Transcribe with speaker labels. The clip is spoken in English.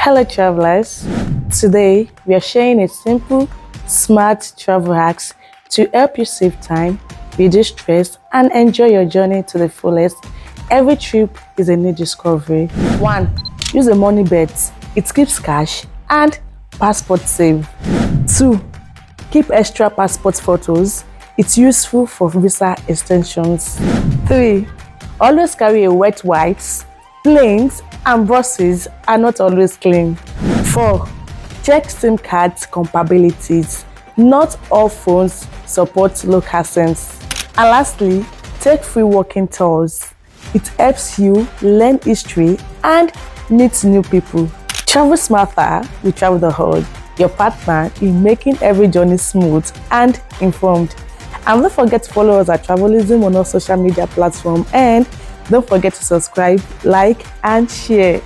Speaker 1: Hello travelers, today we are sharing a simple, smart travel hacks to help you save time, reduce stress and enjoy your journey to the fullest. Every trip is a new discovery. 1. Use a money bet. It keeps cash and passport safe. 2. Keep extra passport photos. It's useful for visa extensions. 3. Always carry a wet wipes. Planes and buses are not always clean. 4. Check SIM cards compatibilities. Not all phones support local SIMs. And lastly, take free walking tours. It helps you learn history and meet new people. Travel smarter with Travel the World, your partner in making every journey smooth and informed. And don't forget to follow us at Travelism on all social media platforms, and don't forget to subscribe, like and share.